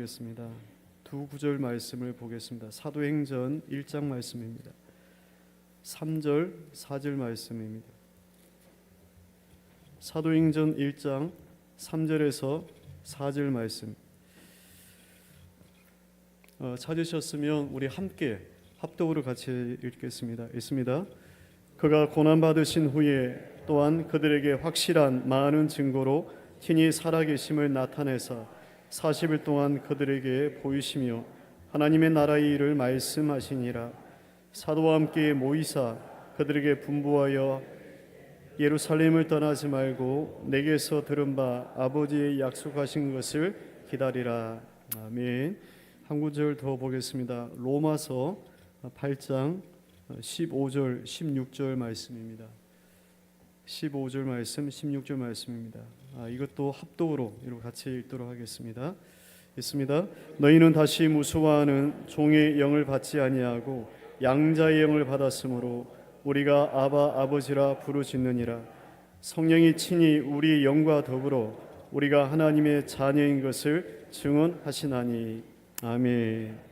하겠습니다. 두 구절 말씀을 보겠습니다. 사도행전 1장 말씀입니다. 3절, 4절 말씀입니다. 사도행전 1장 3절에서 4절 말씀. 찾으셨으면 우리 함께 합독으로 같이 읽겠습니다. 읽습니다. 그가 고난받으신 후에 또한 그들에게 확실한 많은 증거로 친히 살아계심을 나타내사 40일 동안 그들에게 보이시며 하나님의 나라의 일을 말씀하시니라. 사도와 함께 모이사 그들에게 분부하여 예루살렘을 떠나지 말고 내게서 들은 바 아버지의 약속하신 것을 기다리라. 아멘. 한 구절 더 보겠습니다. 로마서 8장 15절 16절 말씀입니다. 15절 말씀 16절 말씀입니다. 이것도 합독으로 이렇게 같이 읽도록 하겠습니다. 있습니다. 너희는 다시 무수와하는 종의 영을 받지 아니하고 양자의 영을 받았으므로 우리가 아바 아버지라 부르짖느니라. 성령이 친히 우리의 영과 더불어 우리가 하나님의 자녀인 것을 증언하시나니. 아멘.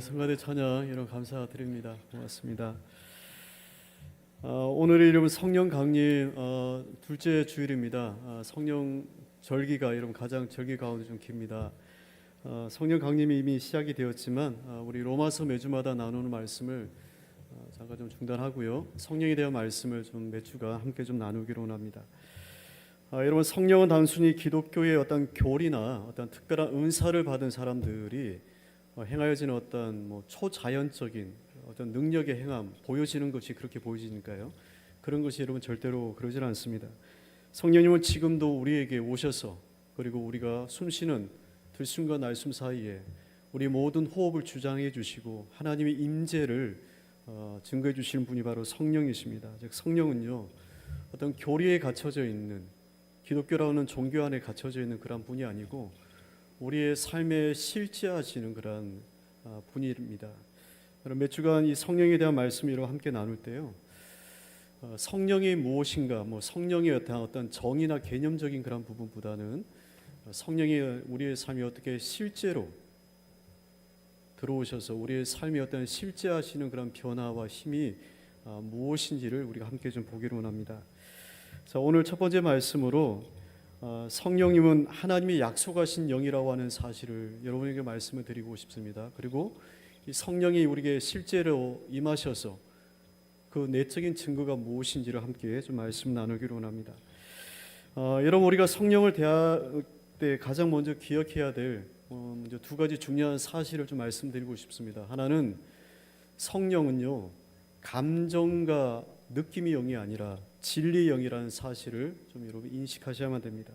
성가대 찬양 이런 감사드립니다. 고맙습니다. 오늘의 이름은 성령 강림 둘째 주일입니다. 성령 절기가 여러분 가장 절기 가운데 좀 깁니다. 성령 강림이 이미 시작이 되었지만 우리 로마서 매주마다 나누는 말씀을 잠깐 좀 중단하고요. 성령에 대한 말씀을 좀 몇 주가 함께 좀 나누기로 합니다. 여러분 성령은 단순히 기독교의 어떤 교리나 어떤 특별한 은사를 받은 사람들이 행하여지는 어떤 초자연적인 어떤 능력의 행함 보여지는 것이 그렇게 보여지니까요. 그런 것이 여러분 절대로 그러질 않습니다. 성령님은 지금도 우리에게 오셔서 그리고 우리가 숨쉬는 들숨과 날숨 사이에 우리 모든 호흡을 주장해 주시고 하나님의 임재를 증거해 주시는 분이 바로 성령이십니다. 즉 성령은요, 어떤 교리에 갇혀져 있는, 기독교라는 종교 안에 갇혀져 있는 그런 분이 아니고 우리의 삶에 실제하시는 그런 분입니다. 몇 주간 이 성령에 대한 말씀을 함께 나눌 때요, 성령이 무엇인가, 성령의 어떤 정의나 개념적인 그런 부분보다는 성령이 우리의 삶에 어떻게 실제로 들어오셔서 우리의 삶에 어떤 실제하시는 그런 변화와 힘이 무엇인지를 우리가 함께 좀 보기를 원합니다. 자, 오늘 첫 번째 말씀으로 성령님은 하나님이 약속하신 영이라고 하는 사실을 여러분에게 말씀을 드리고 싶습니다. 그리고 이 성령이 우리에게 실제로 임하셔서 그 내적인 증거가 무엇인지를 함께 좀 말씀 나누기로 합니다. 여러분, 우리가 성령을 대할 때 가장 먼저 기억해야 될 먼저 두 가지 중요한 사실을 좀 말씀드리고 싶습니다. 하나는 성령은요, 감정과 느낌의 영이 아니라 진리의 영이라는 사실을 좀 여러분 인식하셔야만 됩니다.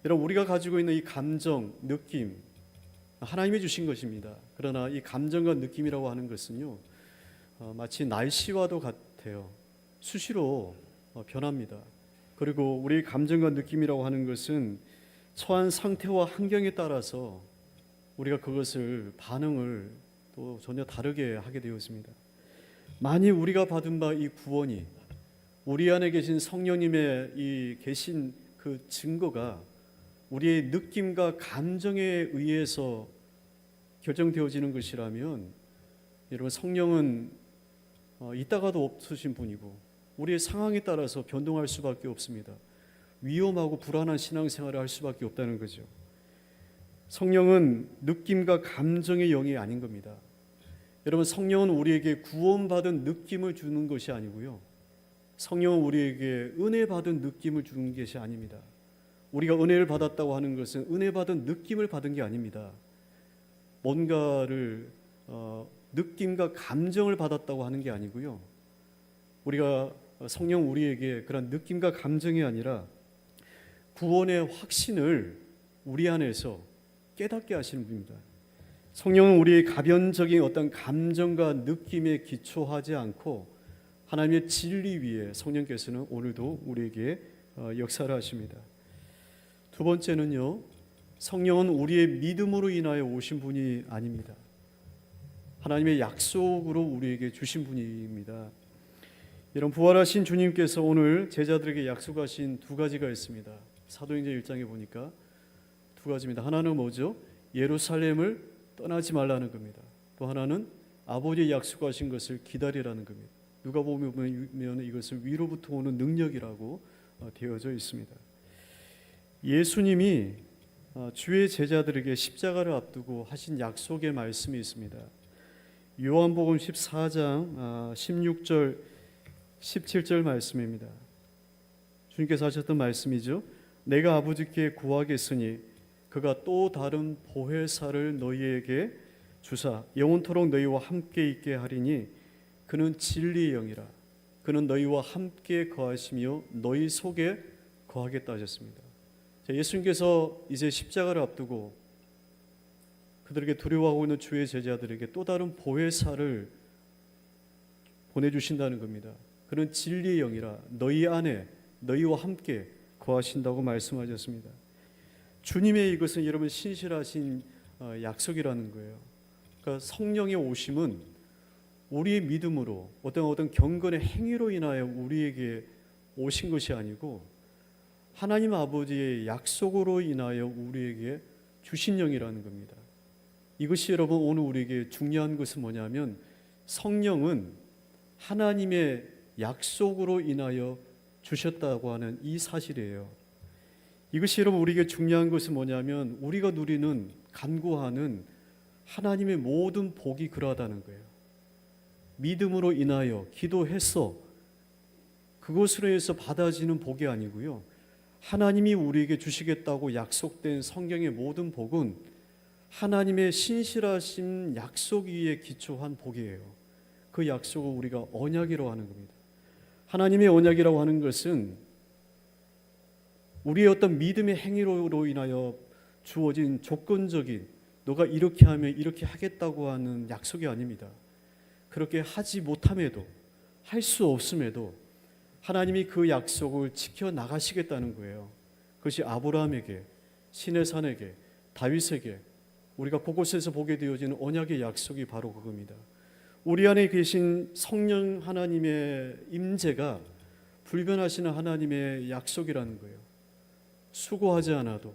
여러분, 우리가 가지고 있는 이 감정, 느낌, 하나님이 주신 것입니다. 그러나 이 감정과 느낌이라고 하는 것은요, 마치 날씨와도 같아요. 수시로 변합니다. 그리고 우리 감정과 느낌이라고 하는 것은 처한 상태와 환경에 따라서 우리가 그것을 반응을 또 전혀 다르게 하게 되었습니다. 만일 우리가 받은 바 이 구원이 우리 안에 계신 성령님의 이 계신 그 증거가 우리의 느낌과 감정에 의해서 결정되어지는 것이라면 여러분, 성령은 있다가도 없으신 분이고 우리의 상황에 따라서 변동할 수밖에 없습니다. 위험하고 불안한 신앙생활을 할 수밖에 없다는 거죠. 성령은 느낌과 감정의 영이 아닌 겁니다. 여러분, 성령은 우리에게 구원받은 느낌을 주는 것이 아니고요, 성령은 우리에게 은혜 받은 느낌을 주는 것이 아닙니다. 우리가 은혜를 받았다고 하는 것은 은혜 받은 느낌을 받은 게 아닙니다. 뭔가를 느낌과 감정을 받았다고 하는 게 아니고요, 우리가 성령 우리에게 그런 느낌과 감정이 아니라 구원의 확신을 우리 안에서 깨닫게 하시는 분입니다. 성령은 우리의 가변적인 어떤 감정과 느낌에 기초하지 않고 하나님의 진리 위에 성령께서는 오늘도 우리에게 역사를 하십니다. 두 번째는요, 성령은 우리의 믿음으로 인하여 오신 분이 아닙니다. 하나님의 약속으로 우리에게 주신 분입니다. 이런 부활하신 주님께서 오늘 제자들에게 약속하신 두 가지가 있습니다. 사도행전 1장에 보니까 두 가지입니다. 하나는 뭐죠? 예루살렘을 떠나지 말라는 겁니다. 또 하나는 아버지의 약속하신 것을 기다리라는 겁니다. 누가 보면 이것을 위로부터 오는 능력이라고 되어져 있습니다. 예수님이 주의 제자들에게 십자가를 앞두고 하신 약속의 말씀이 있습니다. 요한복음 14장 16절 17절 말씀입니다. 주님께서 하셨던 말씀이죠. 내가 아버지께 구하겠으니 그가 또 다른 보혜사를 너희에게 주사 영원토록 너희와 함께 있게 하리니 그는 진리의 영이라. 그는 너희와 함께 거하시며 너희 속에 거하겠다 하셨습니다. 예수님께서 이제 십자가를 앞두고 그들에게 두려워하고 있는 주의 제자들에게 또 다른 보혜사를 보내주신다는 겁니다. 그는 진리의 영이라 너희 안에 너희와 함께 거하신다고 말씀하셨습니다. 주님의 이것은 여러분 신실하신 약속이라는 거예요. 그러니까 성령의 오심은 우리의 믿음으로 어떤 경건의 행위로 인하여 우리에게 오신 것이 아니고 하나님 아버지의 약속으로 인하여 우리에게 주신 영이라는 겁니다. 이것이 여러분 오늘 우리에게 중요한 것은 뭐냐면 성령은 하나님의 약속으로 인하여 주셨다고 하는 이 사실이에요. 이것이 여러분 우리에게 중요한 것은 뭐냐면 우리가 누리는 간구하는 하나님의 모든 복이 그러하다는 거예요. 믿음으로 인하여 기도해서 그것으로 해서 받아지는 복이 아니고요, 하나님이 우리에게 주시겠다고 약속된 성경의 모든 복은 하나님의 신실하신 약속 위에 기초한 복이에요. 그 약속을 우리가 언약이라고 하는 겁니다. 하나님의 언약이라고 하는 것은 우리의 어떤 믿음의 행위로 인하여 주어진 조건적인 너가 이렇게 하면 이렇게 하겠다고 하는 약속이 아닙니다. 그렇게 하지 못함에도, 할 수 없음에도 하나님이 그 약속을 지켜 나가시겠다는 거예요. 그것이 아브라함에게, 시내산에게, 다윗에게 우리가 곳곳에서 보게 되어지는 언약의 약속이 바로 그겁니다. 우리 안에 계신 성령 하나님의 임재가 불변하시는 하나님의 약속이라는 거예요. 수고하지 않아도,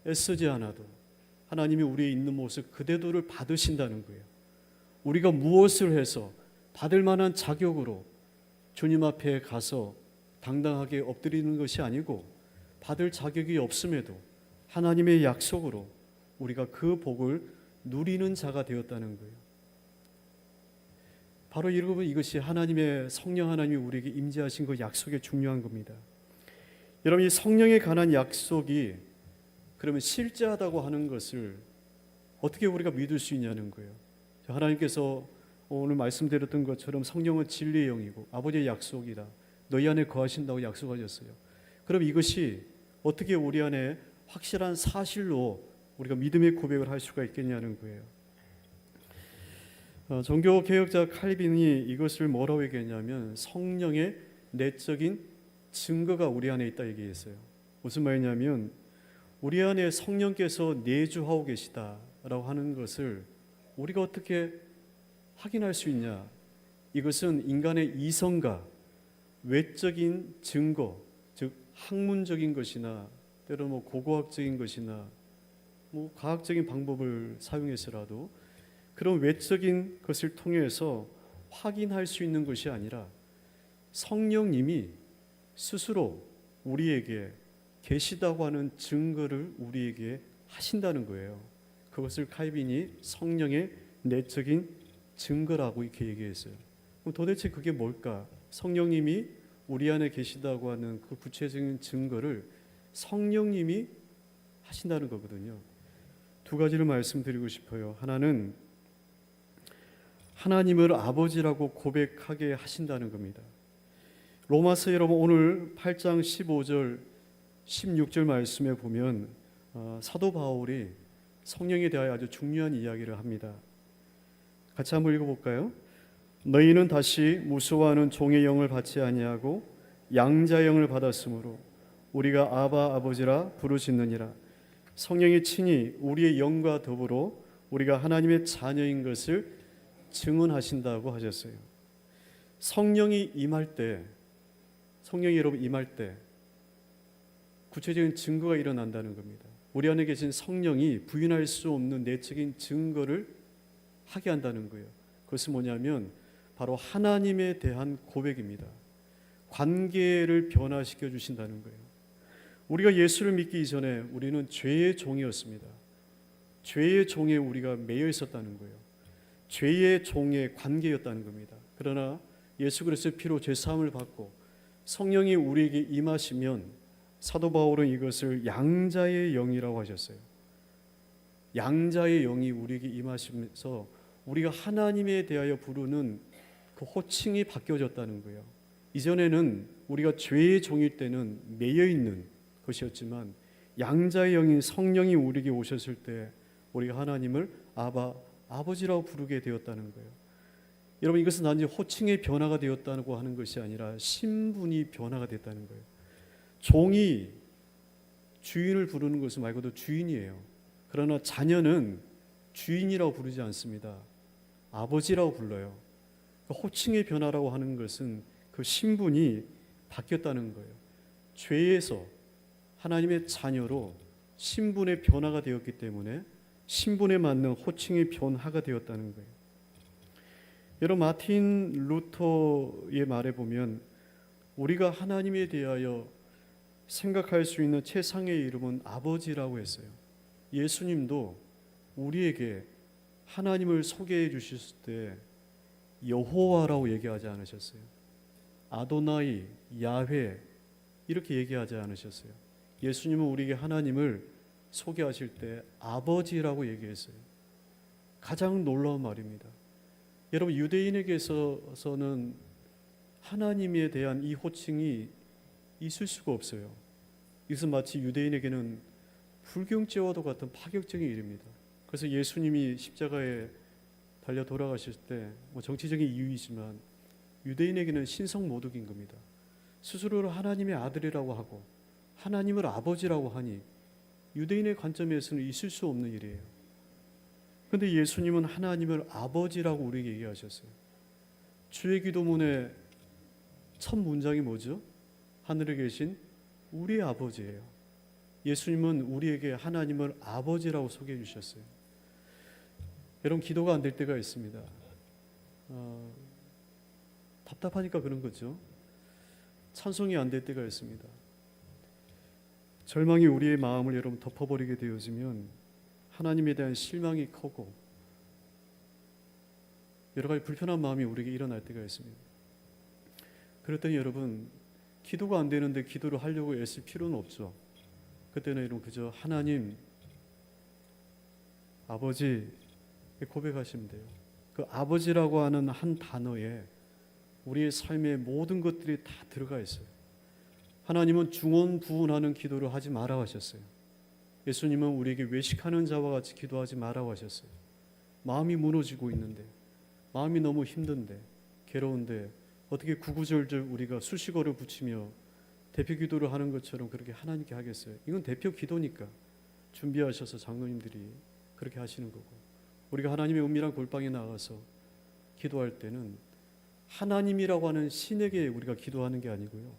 애쓰지 않아도 하나님이 우리의 있는 모습 그대로를 받으신다는 거예요. 우리가 무엇을 해서 받을 만한 자격으로 주님 앞에 가서 당당하게 엎드리는 것이 아니고, 받을 자격이 없음에도 하나님의 약속으로 우리가 그 복을 누리는 자가 되었다는 거예요. 바로 여러분, 이것이 하나님의 성령 하나님이 우리에게 임재하신 그 약속의 중요한 겁니다. 여러분, 이 성령에 관한 약속이 그러면 실제하다고 하는 것을 어떻게 우리가 믿을 수 있냐는 거예요. 하나님께서 오늘 말씀드렸던 것처럼 성령은 진리의 영이고 아버지의 약속이다, 너희 안에 거하신다고 약속하셨어요. 그럼 이것이 어떻게 우리 안에 확실한 사실로 우리가 믿음의 고백을 할 수가 있겠냐는 거예요. 종교개혁자 칼빈이 이것을 뭐라고 얘기했냐면 성령의 내적인 증거가 우리 안에 있다 얘기했어요. 무슨 말이냐면 우리 안에 성령께서 내주하고 계시다라고 하는 것을 우리가 어떻게 확인할 수 있냐? 이것은 인간의 이성과 외적인 증거, 즉 학문적인 것이나 때로 고고학적인 것이나 과학적인 방법을 사용해서라도 그런 외적인 것을 통해서 확인할 수 있는 것이 아니라 성령님이 스스로 우리에게 계시다고 하는 증거를 우리에게 하신다는 거예요. 그것을 칼빈이 성령의 내적인 증거라고 이렇게 얘기했어요. 그럼 도대체 그게 뭘까? 성령님이 우리 안에 계시다고 하는 그 구체적인 증거를 성령님이 하신다는 거거든요. 두 가지를 말씀드리고 싶어요. 하나는 하나님을 아버지라고 고백하게 하신다는 겁니다. 로마서 여러분 오늘 8장 15절 16절 말씀에 보면 사도 바울이 성령에 대하여 아주 중요한 이야기를 합니다. 같이 한번 읽어볼까요? 너희는 다시 무수와는 종의 영을 받지 아니하고 양자의 영을 받았으므로 우리가 아바 아버지라 부르짖느니라. 성령이 친히 우리의 영과 더불어 우리가 하나님의 자녀인 것을 증언하신다고 하셨어요. 성령이 임할 때, 성령이 여러분 임할 때 구체적인 증거가 일어난다는 겁니다. 우리 안에 계신 성령이 부인할 수 없는 내적인 증거를 하게 한다는 거예요. 그것은 뭐냐면 바로 하나님에 대한 고백입니다. 관계를 변화시켜 주신다는 거예요. 우리가 예수를 믿기 이전에 우리는 죄의 종이었습니다. 죄의 종에 우리가 매여 있었다는 거예요. 죄의 종의 관계였다는 겁니다. 그러나 예수 그리스도의 피로 죄 사함을 받고 성령이 우리에게 임하시면 사도 바울은 이것을 양자의 영이라고 하셨어요. 양자의 영이 우리에게 임하시면서 우리가 하나님에 대하여 부르는 그 호칭이 바뀌어졌다는 거예요. 이전에는 우리가 죄의 종일 때는 매여 있는 것이었지만 양자의 영인 성령이 우리에게 오셨을 때 우리가 하나님을 아버지라고 부르게 되었다는 거예요. 여러분, 이것은 단지 호칭의 변화가 되었다고 하는 것이 아니라 신분이 변화가 됐다는 거예요. 종이 주인을 부르는 것은 말 그대로 주인이에요. 그러나 자녀는 주인이라고 부르지 않습니다. 아버지라고 불러요. 호칭의 변화라고 하는 것은 그 신분이 바뀌었다는 거예요. 죄에서 하나님의 자녀로 신분의 변화가 되었기 때문에 신분에 맞는 호칭의 변화가 되었다는 거예요. 여러분, 마틴 루터의 말에 보면 우리가 하나님에 대하여 생각할 수 있는 최상의 이름은 아버지라고 했어요. 예수님도 우리에게 하나님을 소개해 주셨을 때 여호와라고 얘기하지 않으셨어요. 아도나이, 야훼 이렇게 얘기하지 않으셨어요. 예수님은 우리에게 하나님을 소개하실 때 아버지라고 얘기했어요. 가장 놀라운 말입니다. 여러분, 유대인에게서는 하나님에 대한 이 호칭이 있을 수가 없어요. 이것은 마치 유대인에게는 불경죄와도 같은 파격적인 일입니다. 그래서 예수님이 십자가에 달려 돌아가실 때 정치적인 이유이지만 유대인에게는 신성모독인 겁니다. 스스로를 하나님의 아들이라고 하고 하나님을 아버지라고 하니 유대인의 관점에서는 있을 수 없는 일이에요. 그런데 예수님은 하나님을 아버지라고 우리에게 얘기하셨어요. 주의 기도문의 첫 문장이 뭐죠? 하늘에 계신 우리 아버지예요. 예수님은 우리에게 하나님을 아버지라고 소개해 주셨어요. 여러분, 기도가 안 될 때가 있습니다. 답답하니까 그런 거죠. 찬송이 안 될 때가 있습니다. 절망이 우리의 마음을 여러분 덮어버리게 되어지면 하나님에 대한 실망이 크고 여러 가지 불편한 마음이 우리에게 일어날 때가 있습니다. 그랬더니 여러분, 기도가 안 되는데 기도를 하려고 애쓸 필요는 없죠. 그때는 여러분 그저 하나님 아버지 고백하시면 돼요. 그 아버지라고 하는 한 단어에 우리의 삶의 모든 것들이 다 들어가 있어요. 하나님은 중언부언하는 기도를 하지 말라고 하셨어요. 예수님은 우리에게 외식하는 자와 같이 기도하지 말라고 하셨어요. 마음이 무너지고 있는데, 마음이 너무 힘든데, 괴로운데 어떻게 구구절절 우리가 수식어를 붙이며 대표 기도를 하는 것처럼 그렇게 하나님께 하겠어요? 이건 대표 기도니까 준비하셔서 장로님들이 그렇게 하시는 거고, 우리가 하나님의 은밀한 골방에 나가서 기도할 때는 하나님이라고 하는 신에게 우리가 기도하는 게 아니고요,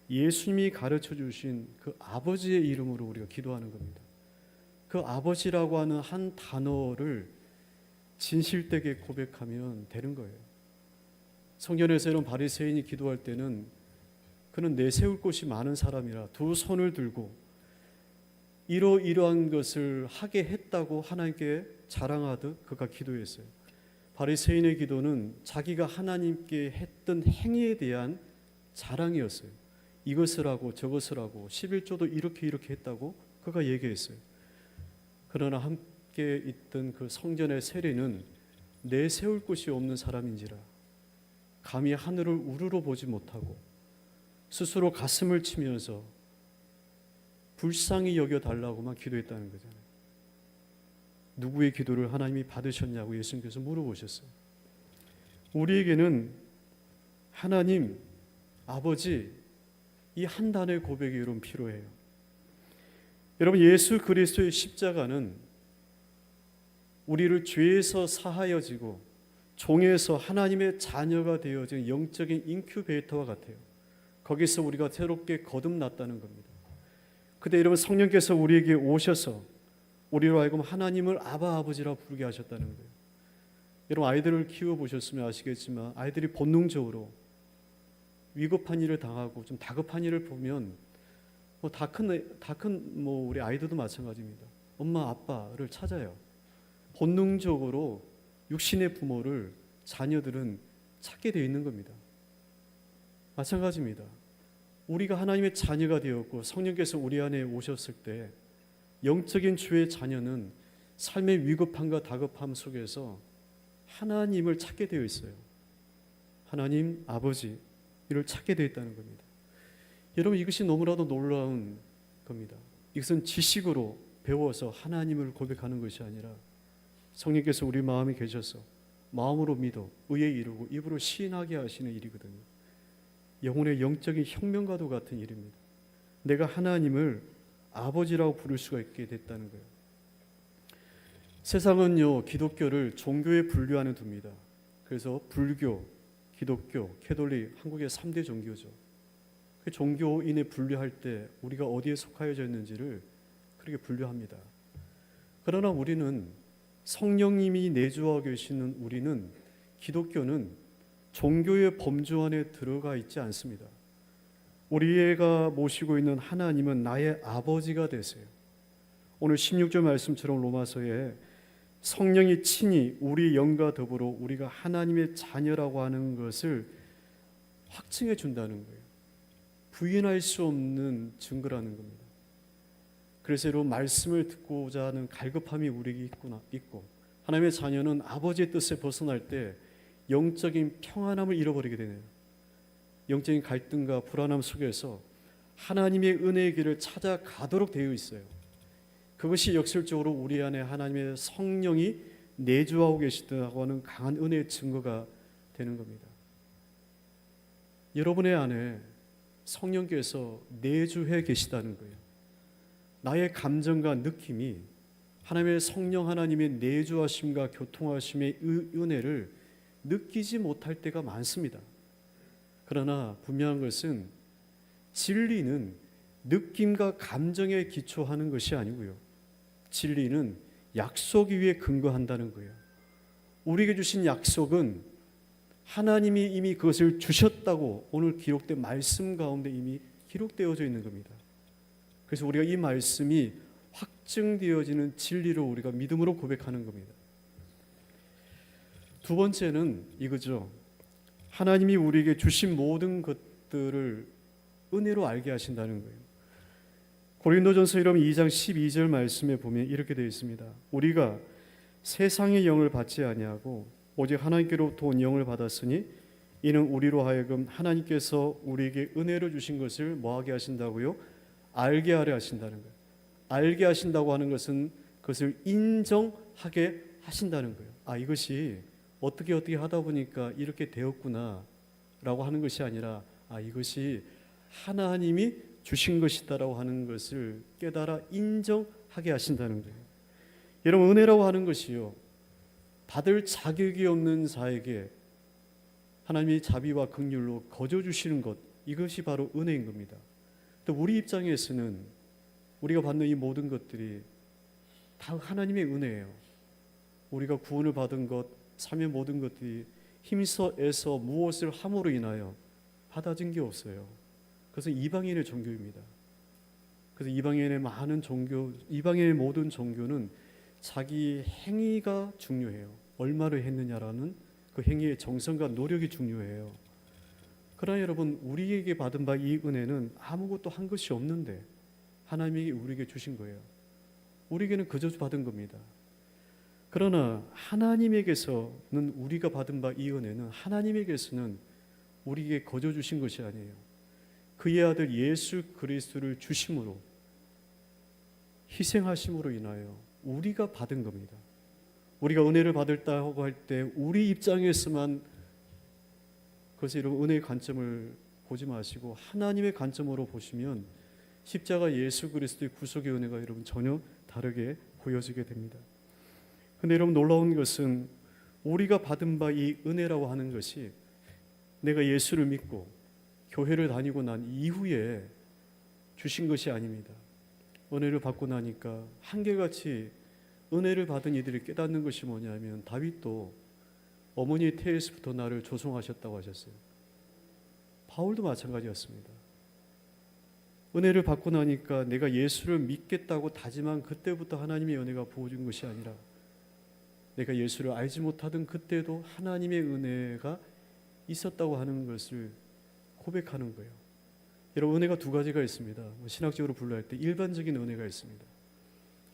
예수님이 가르쳐 주신 그 아버지의 이름으로 우리가 기도하는 겁니다. 그 아버지라고 하는 한 단어를 진실되게 고백하면 되는 거예요. 성전에서 이런 바리새인이 기도할 때는 그는 내세울 곳이 많은 사람이라 두 손을 들고 이러이러한 것을 하게 했다고 하나님께 자랑하듯 그가 기도했어요. 바리새인의 기도는 자기가 하나님께 했던 행위에 대한 자랑이었어요. 이것을 하고 저것을 하고 11조도 이렇게 했다고 그가 얘기했어요. 그러나 함께 있던 그 성전의 세리는 내세울 곳이 없는 사람인지라 감히 하늘을 우러러 보지 못하고 스스로 가슴을 치면서 불쌍히 여겨달라고만 기도했다는 거잖아요. 누구의 기도를 하나님이 받으셨냐고 예수님께서 물어보셨어요. 우리에게는 하나님, 아버지, 이 한 단어의 고백이 여러분 필요해요. 여러분, 예수 그리스도의 십자가는 우리를 죄에서 사하여지고 종에서 하나님의 자녀가 되어진 영적인 인큐베이터와 같아요. 거기서 우리가 새롭게 거듭났다는 겁니다. 그때 여러분, 성령께서 우리에게 오셔서 우리로 하여금 하나님을 아바 아버지라고 부르게 하셨다는 거예요. 여러분, 아이들을 키워보셨으면 아시겠지만 아이들이 본능적으로 위급한 일을 당하고 좀 다급한 일을 보면 다 큰 우리 아이들도 마찬가지입니다. 엄마 아빠를 찾아요. 본능적으로 육신의 부모를 자녀들은 찾게 되어 있는 겁니다. 마찬가지입니다. 우리가 하나님의 자녀가 되었고 성령께서 우리 안에 오셨을 때 영적인 주의 자녀는 삶의 위급함과 다급함 속에서 하나님을 찾게 되어 있어요. 하나님 아버지 이를 찾게 되어 있다는 겁니다. 여러분, 이것이 너무나도 놀라운 겁니다. 이것은 지식으로 배워서 하나님을 고백하는 것이 아니라 성령께서 우리 마음에 계셔서 마음으로 믿어 의에 이루고 입으로 시인하게 하시는 일이거든요. 영혼의 영적인 혁명과도 같은 일입니다. 내가 하나님을 아버지라고 부를 수가 있게 됐다는 거예요. 세상은요, 기독교를 종교에 분류하는 둡니다. 그래서 불교, 기독교, 캐톨릭, 한국의 3대 종교죠. 그 종교인에 분류할 때 우리가 어디에 속하여져 있는지를 그렇게 분류합니다. 그러나 우리는 성령님이 내주하고 계시는 우리는, 기독교는 종교의 범주 안에 들어가 있지 않습니다. 우리가 모시고 있는 하나님은 나의 아버지가 되세요. 오늘 16절 말씀처럼 로마서에 성령이 친히 우리 영과 더불어 우리가 하나님의 자녀라고 하는 것을 확증해 준다는 거예요. 부인할 수 없는 증거라는 겁니다. 그래서 여러분, 말씀을 듣고자 하는 갈급함이 우리에게 있고 하나님의 자녀는 아버지의 뜻에 벗어날 때 영적인 평안함을 잃어버리게 되네요. 영적인 갈등과 불안함 속에서 하나님의 은혜의 길을 찾아가도록 되어 있어요. 그것이 역설적으로 우리 안에 하나님의 성령이 내주하고 계시다고 하는 강한 은혜의 증거가 되는 겁니다. 여러분의 안에 성령께서 내주해 계시다는 거예요. 나의 감정과 느낌이 하나님의 성령 하나님의 내주하심과 교통하심의 은혜를 느끼지 못할 때가 많습니다. 그러나 분명한 것은 진리는 느낌과 감정에 기초하는 것이 아니고요. 진리는 약속 위에 근거한다는 거예요. 우리에게 주신 약속은 하나님이 이미 그것을 주셨다고 오늘 기록된 말씀 가운데 이미 기록되어져 있는 겁니다. 그래서 우리가 이 말씀이 확증되어지는 진리로 우리가 믿음으로 고백하는 겁니다. 두 번째는 이거죠. 하나님이 우리에게 주신 모든 것들을 은혜로 알게 하신다는 거예요. 고린도전서 2장 12절 말씀에 보면 이렇게 되어 있습니다. 우리가 세상의 영을 받지 아니하고 오직 하나님께로부터 온 영을 받았으니 이는 우리로 하여금 하나님께서 우리에게 은혜로 주신 것을 뭐하게 하신다고요? 알게 하려 하신다는 거예요. 알게 하신다고 하는 것은 그것을 인정하게 하신다는 거예요. 이것이 어떻게 하다 보니까 이렇게 되었구나 라고 하는 것이 아니라 이것이 하나님이 주신 것이다라고 하는 것을 깨달아 인정하게 하신다는 거예요. 여러분, 은혜라고 하는 것이요, 받을 자격이 없는 자에게 하나님이 자비와 긍휼로 거저 주시는 것, 이것이 바로 은혜인 겁니다. 또 우리 입장에서는 우리가 받는 이 모든 것들이 다 하나님의 은혜예요. 우리가 구원을 받은 것, 삶의 모든 것들이 힘써 애써 무엇을 함으로 인하여 받아진 게 없어요. 그것은 이방인의 종교입니다. 그래서 이방인의 모든 종교는 자기 행위가 중요해요. 얼마를 했느냐라는 그 행위의 정성과 노력이 중요해요. 그러나 여러분, 우리에게 받은 바 이 은혜는 아무것도 한 것이 없는데 하나님이 우리에게 주신 거예요. 우리에게는 그저 받은 겁니다. 그러나 하나님에게서는 우리가 받은 바 이 은혜는 하나님에게서는 우리에게 거저 주신 것이 아니에요. 그의 아들 예수 그리스도를 주심으로, 희생하심으로 인하여 우리가 받은 겁니다. 우리가 은혜를 받았다고 할 때 우리 입장에서만 그것을 이런 은혜의 관점을 보지 마시고 하나님의 관점으로 보시면 십자가 예수 그리스도의 구속의 은혜가 여러분 전혀 다르게 보여지게 됩니다. 그런데 여러분, 놀라운 것은 우리가 받은 바 이 은혜라고 하는 것이 내가 예수를 믿고 교회를 다니고 난 이후에 주신 것이 아닙니다. 은혜를 받고 나니까 한결같이 은혜를 받은 이들이 깨닫는 것이 뭐냐면, 다윗도 어머니의 태에서부터 나를 조성하셨다고 하셨어요. 바울도 마찬가지였습니다. 은혜를 받고 나니까 내가 예수를 믿겠다고 다짐한 그때부터 하나님의 은혜가 부어준 것이 아니라 내가 예수를 알지 못하던 그때도 하나님의 은혜가 있었다고 하는 것을 고백하는 거예요. 여러분, 은혜가 두 가지가 있습니다. 신학적으로 분류할 때 일반적인 은혜가 있습니다.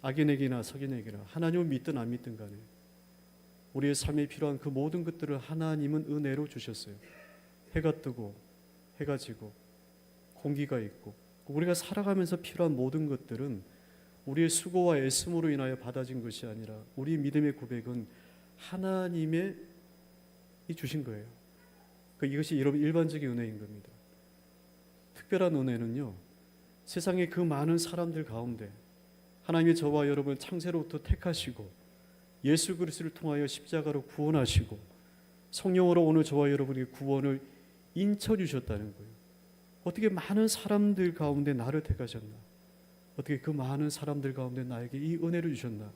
악인에게나 석인에게나 하나님을 믿든 안 믿든 간에 우리의 삶에 필요한 그 모든 것들을 하나님은 은혜로 주셨어요. 해가 뜨고 해가 지고 공기가 있고 우리가 살아가면서 필요한 모든 것들은 우리의 수고와 애씀으로 인하여 받아진 것이 아니라 우리 믿음의 고백은 하나님의 주신 거예요. 이것이 여러분 일반적인 은혜인 겁니다. 특별한 은혜는요, 세상의 그 많은 사람들 가운데 하나님이 저와 여러분을 창세로부터 택하시고 예수 그리스도를 통하여 십자가로 구원하시고 성령으로 오늘 저와 여러분에게 구원을 인쳐주셨다는 거예요. 어떻게 많은 사람들 가운데 나를 택하셨나? 어떻게 그 많은 사람들 가운데 나에게 이 은혜를 주셨나?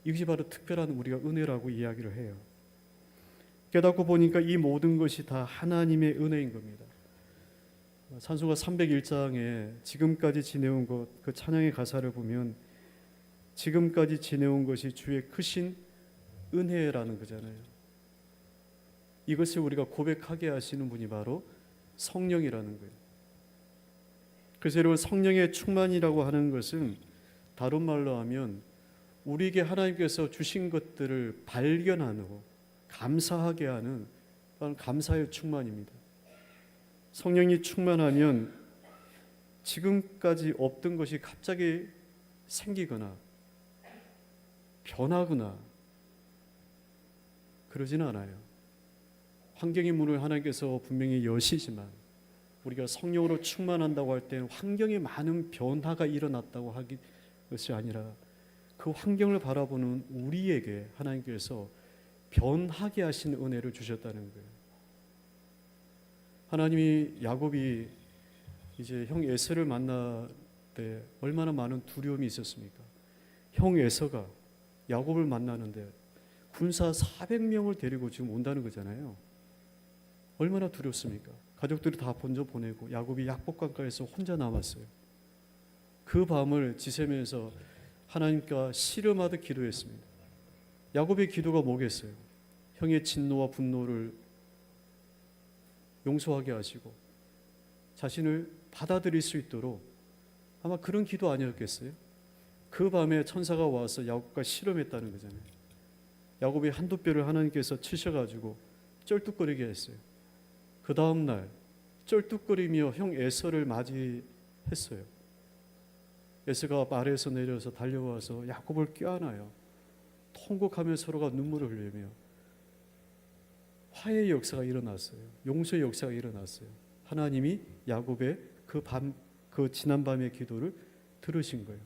이것이 바로 특별한 우리가 은혜라고 이야기를 해요. 깨닫고 보니까 이 모든 것이 다 하나님의 은혜인 겁니다. 찬송가 301장에 지금까지 지내온 것, 그 찬양의 가사를 보면 지금까지 지내온 것이 주의 크신 은혜라는 거잖아요. 이것을 우리가 고백하게 하시는 분이 바로 성령이라는 거예요. 그래서 여러분, 성령의 충만이라고 하는 것은 다른 말로 하면 우리에게 하나님께서 주신 것들을 발견하고 감사하게 하는 감사의 충만입니다. 성령이 충만하면 지금까지 없던 것이 갑자기 생기거나 변하거나 그러지는 않아요. 환경의 문을 하나님께서 분명히 여시지만 우리가 성령으로 충만한다고 할 때는 환경에 많은 변화가 일어났다고 하기 것이 아니라 그 환경을 바라보는 우리에게 하나님께서 변하게 하신 은혜를 주셨다는 거예요. 하나님이 야곱이 이제 형 에서를 만날 때 얼마나 많은 두려움이 있었습니까? 형 에서가 야곱을 만나는데 군사 400명을 데리고 지금 온다는 거잖아요. 얼마나 두렵습니까? 가족들이 다 먼저 보내고 야곱이 약복강가에서 혼자 남았어요. 그 밤을 지새면서 하나님과 씨름하듯 기도했습니다. 야곱의 기도가 뭐겠어요? 형의 진노와 분노를 용서하게 하시고 자신을 받아들일 수 있도록 아마 그런 기도 아니었겠어요? 그 밤에 천사가 와서 야곱과 씨름했다는 거잖아요. 야곱이 한두 뼈를 하나님께서 치셔가지고 쩔뚝거리게 했어요. 그 다음 날 쩔뚝거리며 형 에서를 맞이했어요. 에서가 말에서 내려서 달려와서 야곱을 껴안아요. 통곡하며 서로가 눈물을 흘리며 화해의 역사가 일어났어요. 용서의 역사가 일어났어요. 하나님이 야곱의 그 지난 밤의 기도를 들으신 거예요.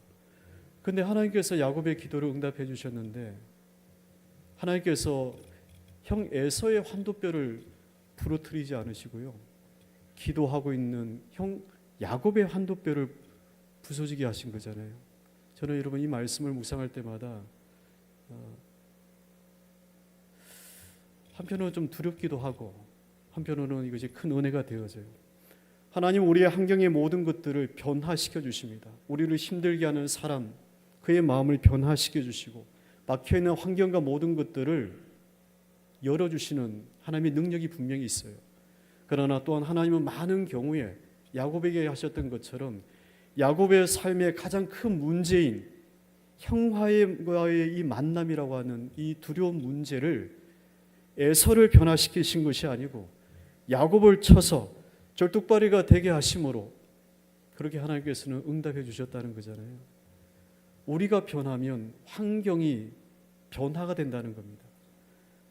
근데 하나님께서 야곱의 기도를 응답해 주셨는데 하나님께서 형 에서의 환도뼈를 부러뜨리지 않으시고요. 기도하고 있는 형 야곱의 환도뼈를 부서지게 하신 거잖아요. 저는 여러분 이 말씀을 묵상할 때마다 한편으로는 좀 두렵기도 하고 한편으로는 이것이 큰 은혜가 되어져요. 하나님 우리의 환경의 모든 것들을 변화시켜 주십니다. 우리를 힘들게 하는 사람, 그의 마음을 변화시켜 주시고 막혀있는 환경과 모든 것들을 열어주시는 하나님의 능력이 분명히 있어요. 그러나 또한 하나님은 많은 경우에 야곱에게 하셨던 것처럼 야곱의 삶의 가장 큰 문제인 형과의 이 만남이라고 하는 이 두려운 문제를 에서를 변화시키신 것이 아니고 야곱을 쳐서 절뚝발이가 되게 하심으로 그렇게 하나님께서는 응답해 주셨다는 거잖아요. 우리가 변하면 환경이 변화가 된다는 겁니다.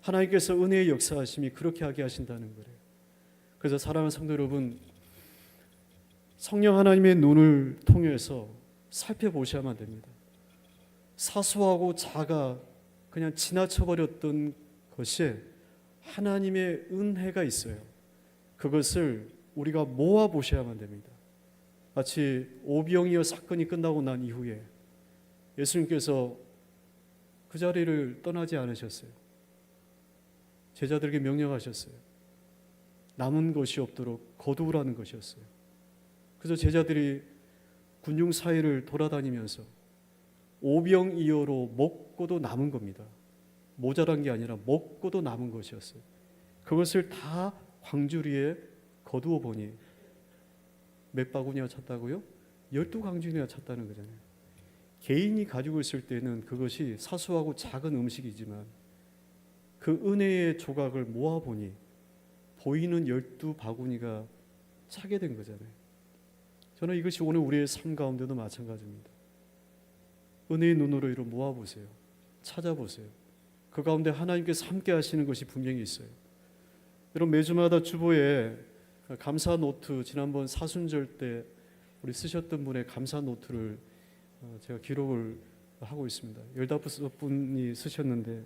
하나님께서 은혜의 역사하심이 그렇게 하게 하신다는 거예요. 그래서 사랑하는 성도 여러분, 성령 하나님의 눈을 통해서 살펴보셔야만 됩니다. 사소하고 작아 그냥 지나쳐버렸던 것에 하나님의 은혜가 있어요. 그것을 우리가 모아보셔야만 됩니다. 마치 오병이어 사건이 끝나고 난 이후에 예수님께서 그 자리를 떠나지 않으셨어요. 제자들에게 명령하셨어요. 남은 것이 없도록 거두라는 것이었어요. 그래서 제자들이 군중 사이를 돌아다니면서 오병이어로 먹고도 남은 겁니다. 모자란 게 아니라 먹고도 남은 것이었어요. 그것을 다 광주리에 거두어 보니 몇 바구니나 찼다고요? 12광주리나 찼다는 거잖아요. 개인이 가지고 있을 때는 그것이 사소하고 작은 음식이지만 그 은혜의 조각을 모아보니 보이는 12바구니가 차게 된 거잖아요. 저는 이것이 오늘 우리의 삶 가운데도 마찬가지입니다. 은혜의 눈으로 이를 모아보세요. 찾아보세요. 그 가운데 하나님께서 함께 하시는 것이 분명히 있어요. 여러분 매주마다 주보에 감사 노트, 지난번 사순절 때 우리 쓰셨던 분의 감사 노트를 제가 기록을 하고 있습니다. 15분이 쓰셨는데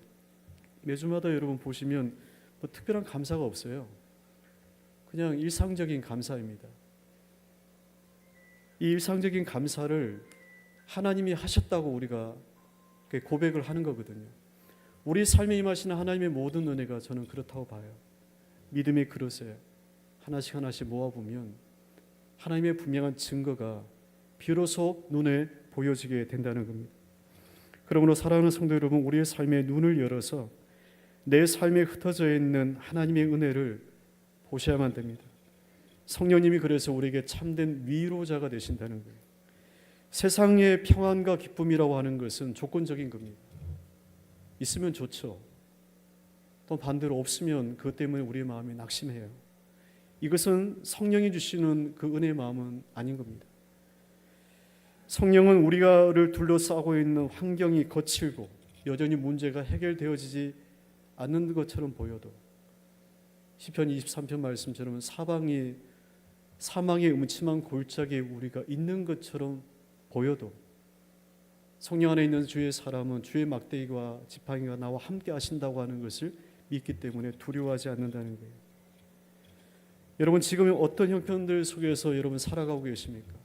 매주마다 여러분 보시면 뭐 특별한 감사가 없어요. 그냥 일상적인 감사입니다. 이 일상적인 감사를 하나님이 하셨다고 우리가 고백을 하는 거거든요. 우리 삶에 임하시는 하나님의 모든 은혜가 저는 그렇다고 봐요. 믿음의 그릇에 하나씩 하나씩 모아보면 하나님의 분명한 증거가 비로소 눈에 보여지게 된다는 겁니다. 그러므로 사랑하는 성도 여러분, 우리의 삶의 눈을 열어서 내 삶에 흩어져 있는 하나님의 은혜를 보셔야만 됩니다. 성령님이 그래서 우리에게 참된 위로자가 되신다는 거예요. 세상의 평안과 기쁨이라고 하는 것은 조건적인 겁니다. 있으면 좋죠. 또 반대로 없으면 그것 때문에 우리의 마음이 낙심해요. 이것은 성령이 주시는 그 은혜의 마음은 아닌 겁니다. 성령은 우리가를 둘러싸고 있는 환경이 거칠고 여전히 문제가 해결되어지지 않는 것처럼 보여도 시편 23편 말씀처럼 사망의 음침한 골짜기에 우리가 있는 것처럼 보여도 성령 안에 있는 주의 사람은 주의 막대기와 지팡이가 나와 함께 하신다고 하는 것을 믿기 때문에 두려워하지 않는다는 거예요. 여러분, 지금 어떤 형편들 속에서 여러분 살아가고 계십니까?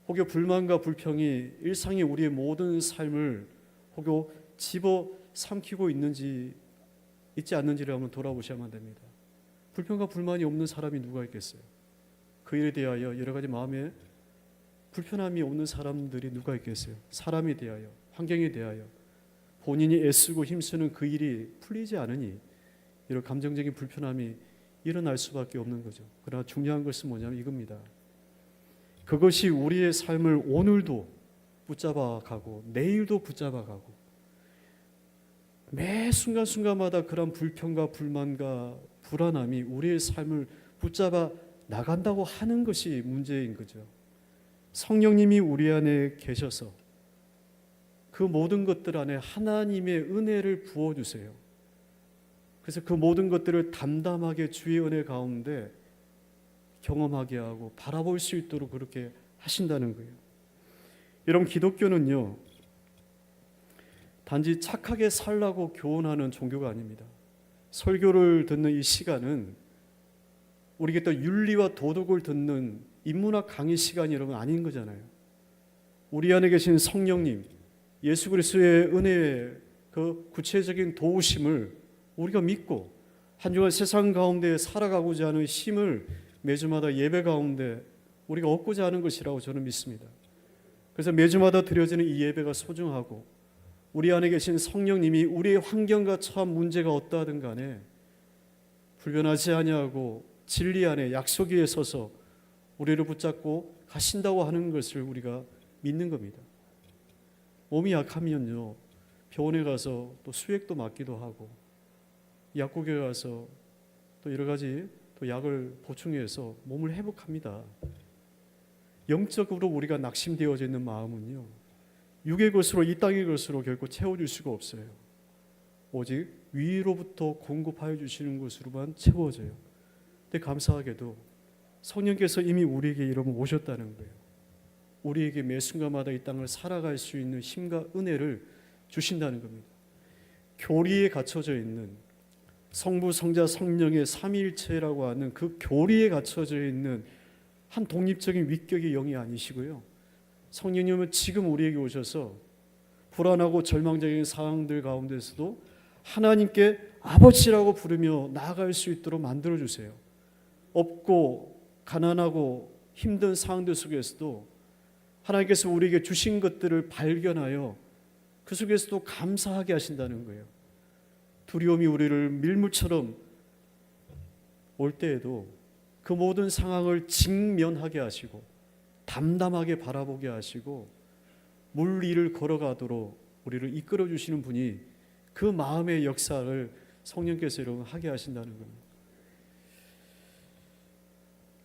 혹여 불만과 불평이 일상의 우리의 모든 삶을 혹여 집어삼키고 있지 않는지를 한번 돌아보셔야만 됩니다. 불평과 불만이 없는 사람이 누가 있겠어요? 그 일에 대하여 여러 가지 마음에 불편함이 없는 사람들이 누가 있겠어요? 사람에 대하여, 환경에 대하여 본인이 애쓰고 힘쓰는 그 일이 풀리지 않으니 이런 감정적인 불편함이 일어날 수밖에 없는 거죠. 그러나 중요한 것은 뭐냐면 이겁니다. 그것이 우리의 삶을 오늘도 붙잡아가고 내일도 붙잡아가고 매 순간순간마다 그런 불평과 불만과 불안함이 우리의 삶을 붙잡아 나간다고 하는 것이 문제인 거죠. 성령님이 우리 안에 계셔서 그 모든 것들 안에 하나님의 은혜를 부어주세요. 그래서 그 모든 것들을 담담하게 주의 은혜 가운데 경험하게 하고 바라볼 수 있도록 그렇게 하신다는 거예요. 여러분, 기독교는요 단지 착하게 살라고 교훈하는 종교가 아닙니다. 설교를 듣는 이 시간은 우리에게 또 윤리와 도덕을 듣는 인문학 강의 시간이 여러분 아닌 거잖아요. 우리 안에 계신 성령님, 예수 그리스도의 은혜의 그 구체적인 도우심을 우리가 믿고 한 주간 세상 가운데 살아가고자 하는 힘을 매주마다 예배 가운데 우리가 얻고자 하는 것이라고 저는 믿습니다. 그래서 매주마다 드려지는 이 예배가 소중하고 우리 안에 계신 성령님이 우리의 환경과 처한 문제가 어떠하든 간에 불변하지 아니하고 진리 안에 약속 위에 서서 우리를 붙잡고 가신다고 하는 것을 우리가 믿는 겁니다. 몸이 약하면요 병원에 가서 또 수액도 맞기도 하고 약국에 가서 또 여러 가지 또 약을 보충해서 몸을 회복합니다. 영적으로 우리가 낙심되어져 있는 마음은요 육의 것으로 이 땅의 것으로 결코 채워줄 수가 없어요. 오직 위로부터 공급하여 주시는 것으로만 채워져요. 근데 감사하게도 성령께서 이미 우리에게 이러면 오셨다는 거예요. 우리에게 매 순간마다 이 땅을 살아갈 수 있는 힘과 은혜를 주신다는 겁니다. 교리에 갇혀져 있는 성부, 성자, 성령의 삼위일체라고 하는 그 교리에 갇혀져 있는 한 독립적인 위격의 영이 아니시고요. 성령님은 지금 우리에게 오셔서 불안하고 절망적인 상황들 가운데서도 하나님께 아버지라고 부르며 나아갈 수 있도록 만들어주세요. 없고 가난하고 힘든 상황들 속에서도 하나님께서 우리에게 주신 것들을 발견하여 그 속에서도 감사하게 하신다는 거예요. 두려움이 우리를 밀물처럼 올 때에도 그 모든 상황을 직면하게 하시고 담담하게 바라보게 하시고 물 위를 걸어가도록 우리를 이끌어 주시는 분이 그 마음의 역사를 성령께서 여러분 하게 하신다는 겁니다.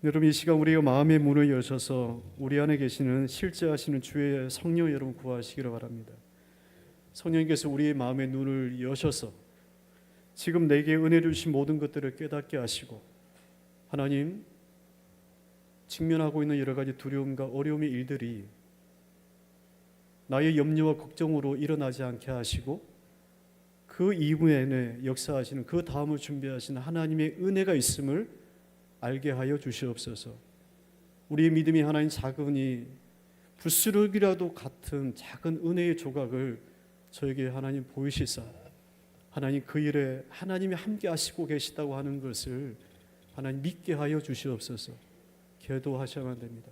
여러분, 이 시간 우리가 마음의 문을 여셔서 우리 안에 계시는 실제 하시는 주의 성령 여러분 구하시기를 바랍니다. 성령께서 우리의 마음의 눈을 여셔서 지금 내게 은혜를 주신 모든 것들을 깨닫게 하시고 하나님 직면하고 있는 여러 가지 두려움과 어려움의 일들이 나의 염려와 걱정으로 일어나지 않게 하시고 그 이후에 역사하시는 그 다음을 준비하시는 하나님의 은혜가 있음을 알게 하여 주시옵소서. 우리의 믿음이 하나님 작으니 부스러기라도 같은 작은 은혜의 조각을 저에게 하나님 보이시사 하나님 그 일에 하나님이 함께 하시고 계시다고 하는 것을 하나님 믿게 하여 주시옵소서. 기도하셔야만 됩니다.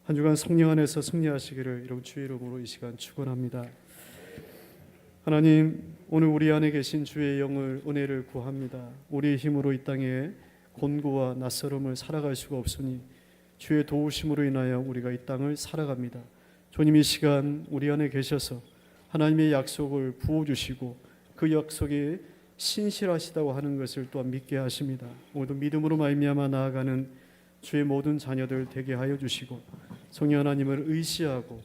한 주간 성령 안에서 승리하시기를 여러분 주의 이름으로 이 시간 축원합니다. 하나님, 오늘 우리 안에 계신 주의 영을 은혜를 구합니다. 우리의 힘으로 이 땅에 곤고와 낯설음을 살아갈 수가 없으니 주의 도우심으로 인하여 우리가 이 땅을 살아갑니다. 주님, 이 시간 우리 안에 계셔서 하나님의 약속을 부어주시고 그 약속이 신실하시다고 하는 것을 또한 믿게 하십니다. 오늘도 믿음으로 말미암아 나아가는 주의 모든 자녀들 되게 하여 주시고 성령 하나님을 의지하고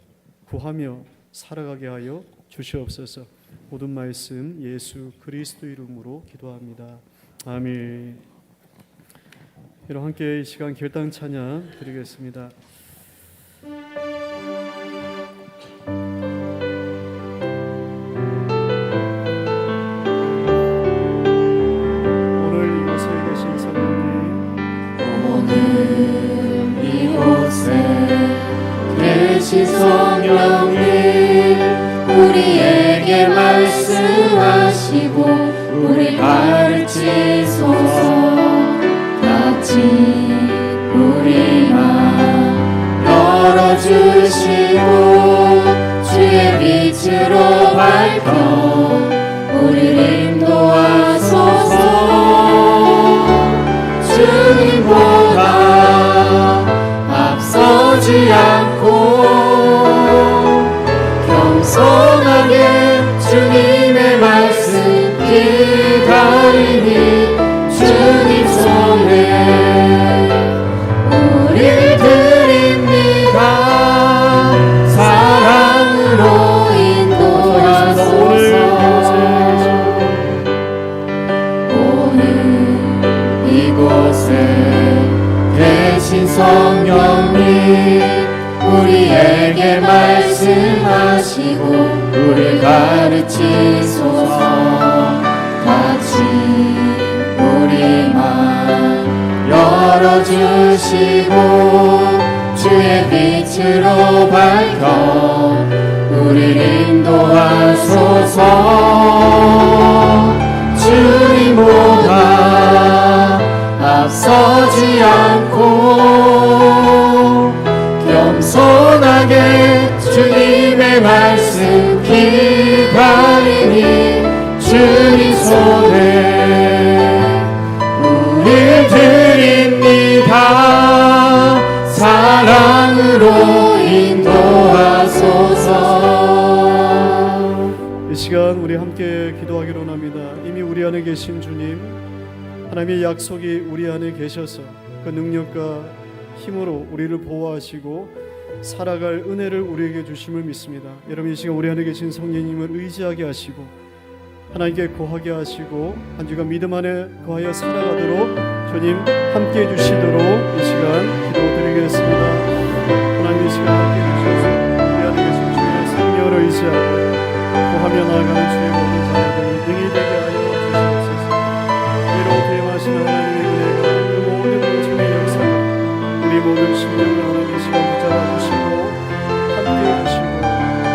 구하며 살아가게 하여 주시옵소서. 모든 말씀 예수 그리스도 이름으로 기도합니다. 아멘. 여러분 함께 이 시간 결단 찬양 드리겠습니다. 오늘 이곳에 계신 성령님, 오늘 이곳에 계신 성령님, 우리에게 말씀하시고 우리 가르치소서. 같이 우리 맘 열어주시고 주의 빛으로 밝혀 우리를 인도하소서. 주님보다 앞서지 않고 겸손하게 주님의 말씀 기다리니 주님 손에 우릴 드립니다. 사랑으로 인도하소서. 오늘 이곳에 계신 성령님, 우리에게 말씀하시고 우릴 가르치소서. 같이 우리 맘 열어주시고 주의 빛으로 밝혀 우릴 인도하소서. 주님보다 앞서지 않고 겸손하게 주님의 말씀 기다리니 주님 손에 우릴 드립니다. 사랑으로 인도하소서. 이 시간 우리 함께 기도하기로 합니다. 이미 우리 안에 계신 주님, 하나님의 약속이 우리 안에 계셔서 그 능력과 힘으로 우리를 보호하시고 살아갈 은혜를 우리에게 주심을 믿습니다. 여러분 이 시간 우리 안에 계신 성령님을 의지하게 하시고 하나님께 거하게 하시고 한 주간 믿음 안에 거하여 살아가도록 주님 함께 해주시도록 이 시간 기도드리겠습니다. 하나님 이 시간 함께 해주셔서 우리 안에 계신 주의 성령을 의지하고 거하며 나아가는 주의 모든 자녀들이 능히 되게 하여 주시옵소서. 위로 대응하시는 하나님의 은혜가 그 모든 주의 역사가 우리 모든 심령을 하나님 이 시간 붙잡아 주시고 함께 해주시고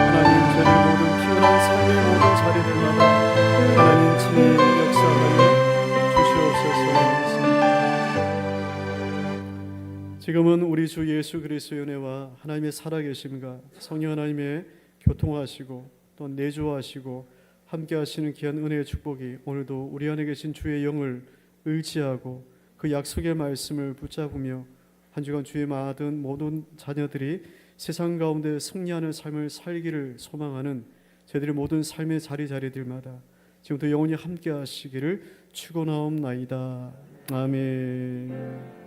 하나님 저희 모든 피곤한 삶의 모든 자리들마다 하나님 친히 역사하여 주시옵소서. 지금은 우리 주 예수 그리스도의 은혜와 하나님의 살아계심과 성령 하나님의 교통하시고 또 내주하시고 함께하시는 귀한 은혜의 축복이 오늘도 우리 안에 계신 주의 영을 의지하고 그 약속의 말씀을 붙잡으며 한 주간 주의 모든 자녀들이 세상 가운데 승리하는 삶을 살기를 소망하는 저희들의 모든 삶의 자리들마다 지금부터 영원히 함께하시기를 축원하옵나이다. 아멘.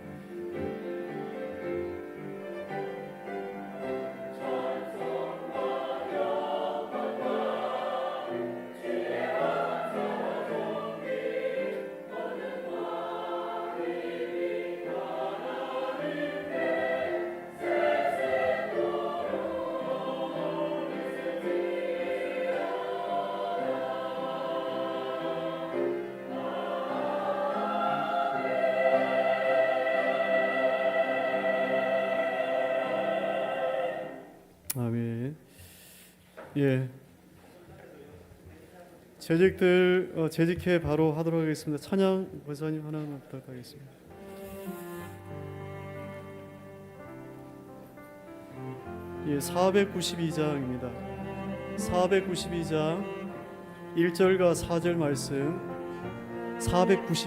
아멘. 예. 재직해 바로 하도록 하겠습니다. 찬양 권사님 하나만 부탁하겠습니다. 예, 492장입니다. 492장 1절과 4절 말씀 492